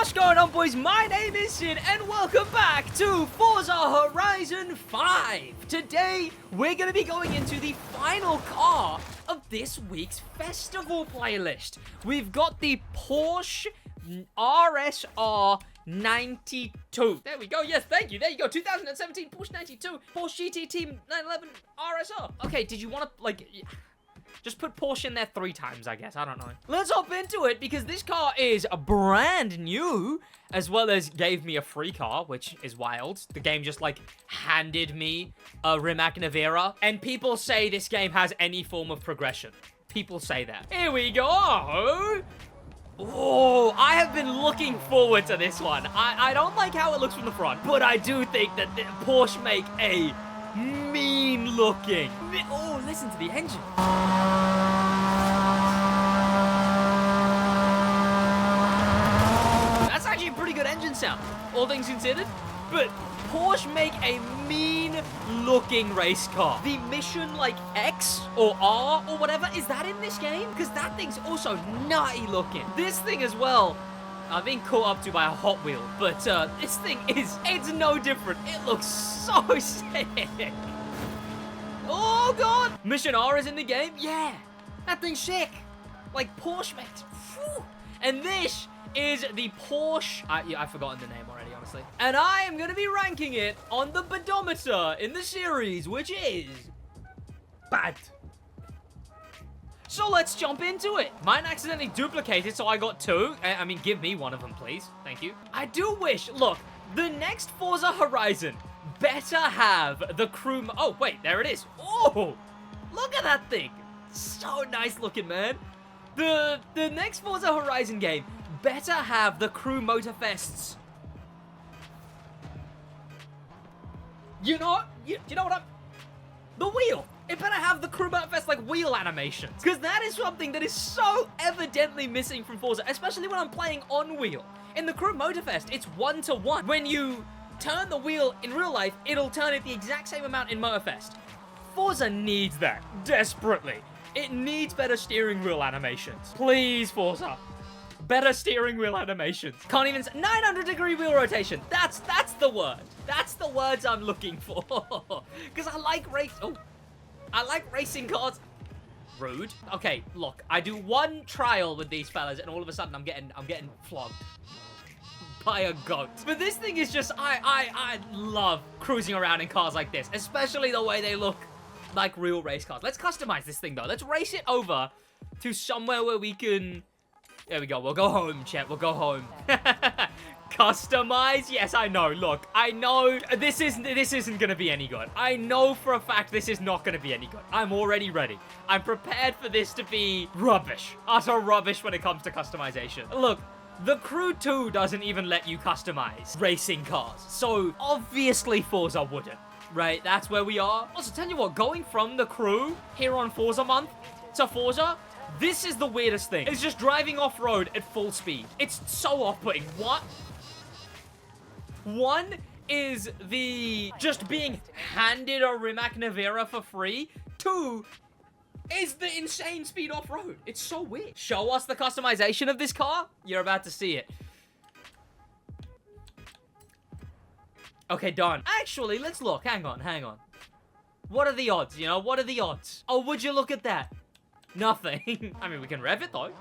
What's going on, boys? My name is Sid, and welcome back to Forza Horizon 5. Today, we're going to be going into the final car of this week's festival playlist. We've got the Porsche RSR 92. There we go. Yes, thank you. There you go. 2017 Porsche 92. Porsche GT 911 RSR. Okay, did you want to, like... just put Porsche in there 3 times, I guess. I don't know. Let's hop into it, because this car is brand new, as well as gave me a free car, which is wild. The game just, like, handed me a Rimac Nevera, and people say this game has any form of progression. People say that. Here we go. Oh, I have been looking forward to this one. I don't like how it looks from the front, but I do think that Porsche make a mean looking. Oh, listen to the engine. That's actually a pretty good engine sound, all things considered. But Porsche make a mean looking race car. The Mission like X or R or whatever, is that in this game? Because that thing's also nutty looking. This thing as well, I've been caught up to by a Hot Wheel, but this thing it's no different. It looks so sick. Oh, God. Mission R is in the game? Yeah. That thing's sick. Like Porsche, mate. Whew. And this is the Porsche... yeah, I've forgotten the name already, honestly. And I am going to be ranking it on the pedometer in the series, which is... bad. So let's jump into it. Mine accidentally duplicated, so I got 2. I mean, give me one of them, please. Thank you. I do wish... look, the next Forza Horizon better have the crew... oh, wait, there it is. Oh, look at that thing. So nice looking, man. The next Forza Horizon game better have the crew motorfests. You know what I'm... the wheel. It better have the crew motorfest, like, wheel animations. Because that is something that is so evidently missing from Forza, especially when I'm playing on wheel. In the crew motorfest, it's 1-to-1. When you turn the wheel in real life, it'll turn it the exact same amount in Motorfest. Forza needs that, desperately. It needs better steering wheel animations. Please, Forza. Better steering wheel animations. Can't even... 900-degree wheel rotation. That's the word. That's the words I'm looking for. Because I like racing cars. Rude. Okay, look. I do one trial with these fellas, and all of a sudden I'm getting flogged by a goat. But this thing is just... I love cruising around in cars like this, especially the way they look like real race cars. Let's customize this thing, though. Let's race it over to somewhere where we can... there we go. We'll go home, chat. We'll go home. Customize? Yes, I know. Look, I know this isn't gonna be any good. I know for a fact this is not gonna be any good. I'm already ready. I'm prepared for this to be rubbish. Utter rubbish when it comes to customization. Look, the Crew 2 doesn't even let you customize racing cars. So, obviously Forza wouldn't. Right? That's where we are. Also, tell you what, going from the Crew here on Forza Month to Forza... this is the weirdest thing. It's just driving off-road at full speed. It's so off-putting. What? One is the just being handed a Rimac Nevera for free. 2 is the insane speed off-road. It's so weird. Show us the customization of this car. You're about to see it. Okay, done. Actually, let's look. Hang on. What are the odds, you know? What are the odds? Oh, would you look at that? Nothing. I mean, we can rev it, though.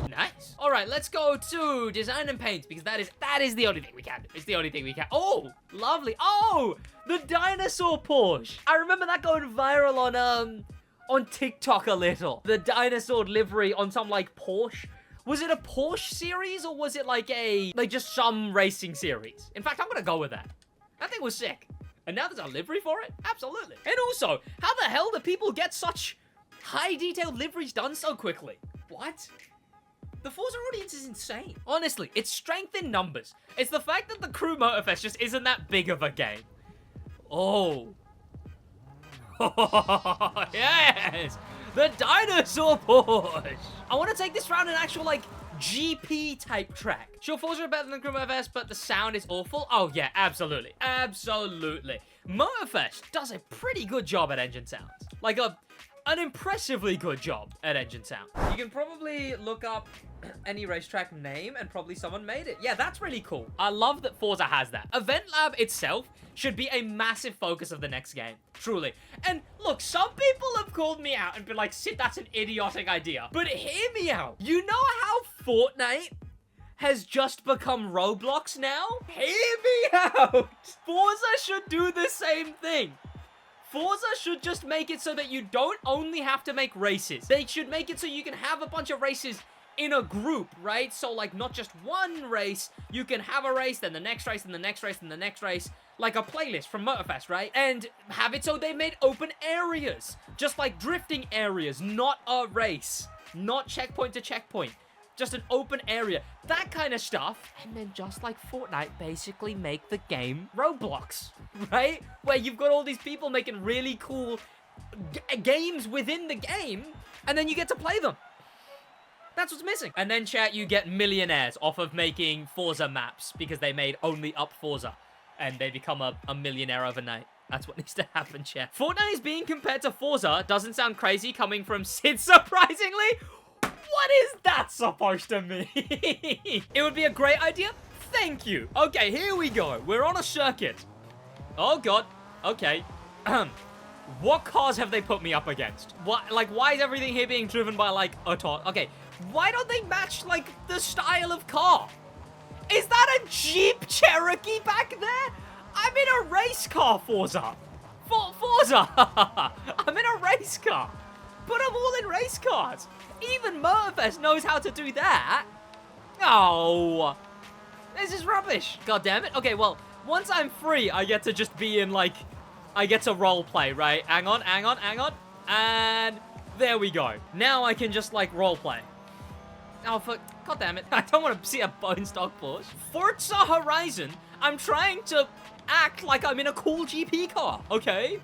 Nice. All right, let's go to design and paint, because that is the only thing we can do. It's the only thing we can. Oh, lovely. Oh, the dinosaur Porsche. I remember that going viral on TikTok a little. The dinosaur livery on some, like, Porsche. Was it a Porsche series, or was it, like, just some racing series? In fact, I'm gonna go with that. That thing was sick. And now there's a livery for it? Absolutely. And also, how the hell do people get such high-detailed liveries done so quickly? What? The Forza audience is insane. Honestly, it's strength in numbers. It's the fact that the Crew Motorfest just isn't that big of a game. Oh. Yes! The dinosaur Porsche! I want to take this round an actual, like, GP-type track. Sure, Forza are better than Crew Motorfest, but the sound is awful. Oh, yeah, absolutely. Absolutely. Motorfest does a pretty good job at engine sounds. Like, an impressively good job at engine sound. You can probably look up any racetrack name and probably someone made it. Yeah, that's really cool. I love that Forza has that. Event Lab itself should be a massive focus of the next game. Truly. And look, some people have called me out and been like, Sid, that's an idiotic idea. But hear me out. You know how Fortnite has just become Roblox now? Hear me out. Forza should do the same thing. Forza should just make it so that you don't only have to make races. They should make it so you can have a bunch of races in a group, right? So, like, not just one race. You can have a race, then the next race, and the next race, and the next race. Like a playlist from Motorfest, right? And have it so they made open areas. Just like drifting areas, not a race. Not checkpoint to checkpoint. Just an open area. That kind of stuff. And then just like Fortnite, basically make the game Roblox, right? Where you've got all these people making really cool games within the game, and then you get to play them. That's what's missing. And then, chat, you get millionaires off of making Forza maps because they made only up Forza. And they become a millionaire overnight. That's what needs to happen, chat. Fortnite is being compared to Forza. Doesn't sound crazy coming from Sid, surprisingly. What is that supposed to mean? It would be a great idea. Thank you. Okay, here we go. We're on a circuit. Oh, God. Okay. What cars have they put me up against? What, like, why is everything here being driven by, like, a tot? Okay. Why don't they match, like, the style of car? Is that a Jeep Cherokee back there? I'm in a race car, Forza. Forza. I'm in a race car. Put them all in race cars. Even Motorfest knows how to do that. Oh. This is rubbish. God damn it. Okay, well, once I'm free, I get to just be in, like, I get to role play, right? Hang on. And there we go. Now I can just, like, role play. Oh, fuck. God damn it. I don't want to see a bone stock Porsche. Forza Horizon, I'm trying to act like I'm in a cool GP car, okay?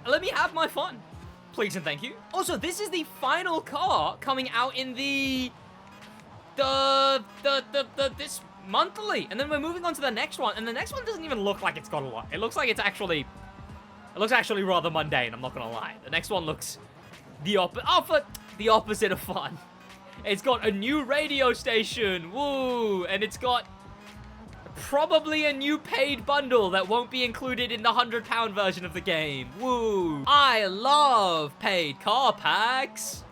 Let me have my fun. Please and thank you. Also, this is the final car coming out in this monthly. And then we're moving on to the next one. And the next one doesn't even look like it's got a lot. It looks like it's actually... It looks actually rather mundane, I'm not gonna lie. The next one looks the opposite of fun. It's got a new radio station, woo! And it's got probably a new paid bundle that won't be included in the £100 version of the game, woo! I love paid car packs.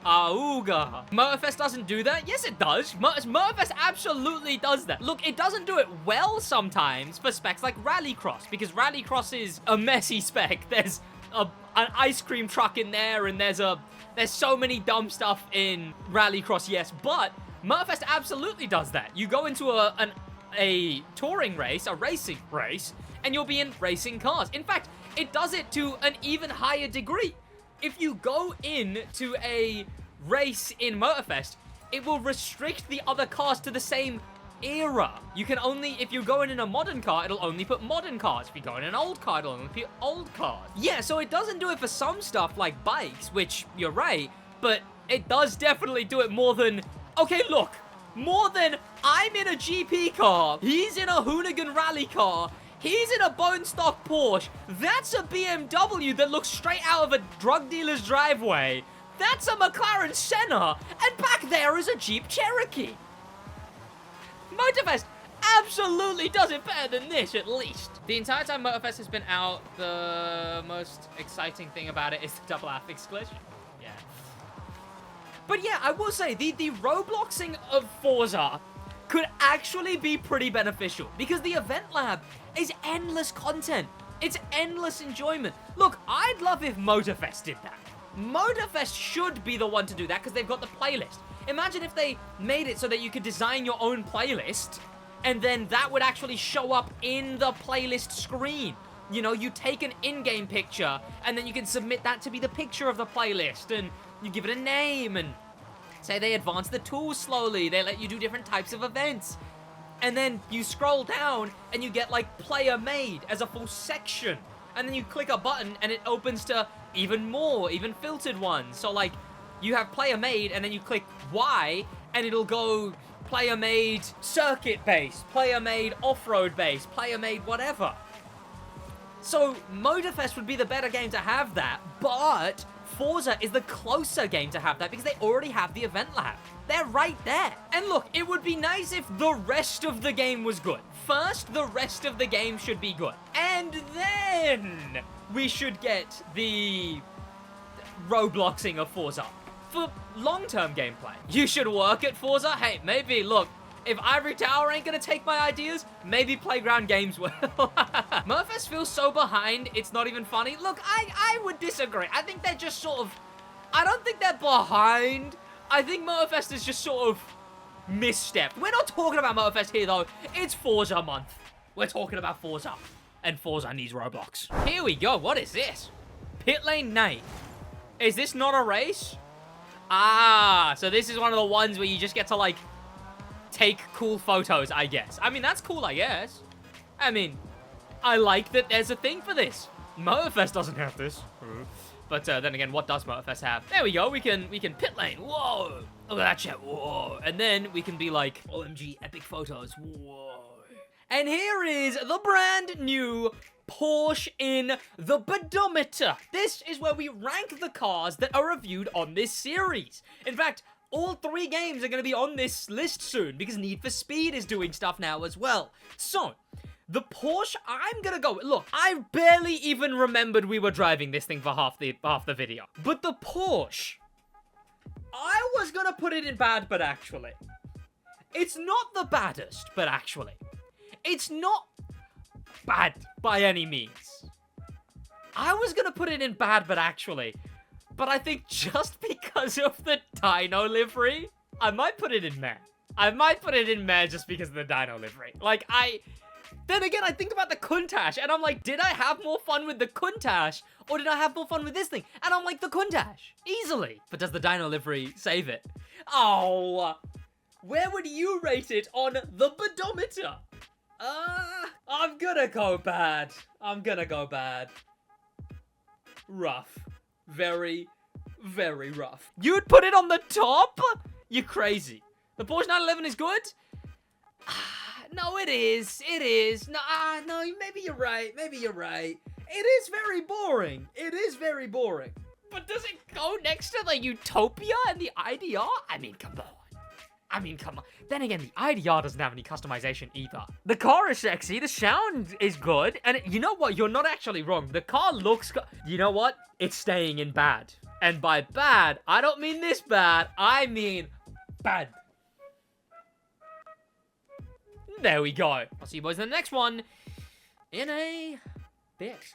Auga. Motorfest doesn't do that? Yes, it does. Motorfest absolutely does that. Look, it doesn't do it well sometimes for specs like Rallycross, because Rallycross is a messy spec. There's an ice cream truck in there, and there's so many dumb stuff in Rallycross, yes, but Motorfest absolutely does that. You go into a touring race, a racing race, and you'll be in racing cars. In fact, it does it to an even higher degree. If you go into a race in Motorfest, it will restrict the other cars to the same era. You can only, if you go in a modern car, it'll only put modern cars. If you go in an old car, it'll only put old cars. Yeah, so it doesn't do it for some stuff like bikes, which you're right, but it does definitely do it more than, okay, look, more than I'm in a GP car, he's in a hoonigan rally car, he's in a bone stock Porsche. That's a BMW that looks straight out of a drug dealer's driveway. That's a McLaren Senna. And back there is a Jeep Cherokee. Motorfest absolutely does it better than this, at least. The entire time Motorfest has been out, the most exciting thing about it is the double affix glitch. Yeah. But yeah, I will say, the Robloxing of Forza could actually be pretty beneficial, because the event lab is endless content. It's endless enjoyment. Look, I'd love if Motorfest did that. Motorfest should be the one to do that because they've got the playlist. Imagine if they made it so that you could design your own playlist, and then that would actually show up in the playlist screen. You know, you take an in-game picture, and then you can submit that to be the picture of the playlist, and you give it a name, and say they advance the tools slowly. They let you do different types of events. And then you scroll down and you get like player made as a full section. And then you click a button and it opens to even more, even filtered ones. So like you have player made and then you click Y and it'll go player made circuit based, player made off-road based, player made whatever. So Motorfest would be the better game to have that, but Forza is the closer game to have that because they already have the event lab. They're right there. And look, it would be nice if the rest of the game was good. First, the rest of the game should be good. And then we should get the Robloxing of Forza for long-term gameplay. You should work at Forza. Hey, maybe, look, if Ivory Tower ain't gonna take my ideas, maybe Playground Games will. Murphys feels so behind, it's not even funny. Look, I would disagree. I think they're just sort of... I don't think they're behind. I think Motorfest is just sort of misstepped. We're not talking about Motorfest here, though. It's Forza month. We're talking about Forza. And Forza needs Roblox. Here we go. What is this? Pit Lane Night. Is this not a race? Ah, so this is one of the ones where you just get to, like, take cool photos, I guess. I mean, that's cool, I guess. I mean, I like that there's a thing for this. Motorfest doesn't have this. But then again, what does Motorfest have? There we go. We can pit lane. Whoa. Look at that shit. Whoa. And then we can be like, OMG, epic photos. Whoa. And here is the brand new Porsche in the Pedometer. This is where we rank the cars that are reviewed on this series. In fact, all 3 games are going to be on this list soon because Need for Speed is doing stuff now as well. So, the Porsche, I'm going to go... Look, I barely even remembered we were driving this thing for half the video. But the Porsche, I was going to put it in bad, but actually, it's not the baddest, but actually, it's not bad by any means. I was going to put it in bad, but actually... But I think just because of the Dino livery, I might put it in meh. I might put it in meh just because of the Dino livery. Like, Then again, I think about the Countach, and I'm like, did I have more fun with the Countach, or did I have more fun with this thing? And I'm like, the Countach. Easily. But does the Dino livery save it? Oh. Where would you rate it on the Pedometer? I'm gonna go bad. I'm gonna go bad. Rough. Very, very rough. You'd put it on the top? You're crazy. The Porsche 911 is good? No, it is. It is. No, no, maybe you're right. Maybe you're right. It is very boring. It is very boring. But does it go next to the Utopia and the IDR? I mean, come on. Come on. Then again, the IDR doesn't have any customization either. The car is sexy. The sound is good. And you know what? You're not actually wrong. The car looks good. You know what? It's staying in bad. And by bad, I don't mean this bad. I mean bad. There we go. I'll see you boys in the next one in a bit.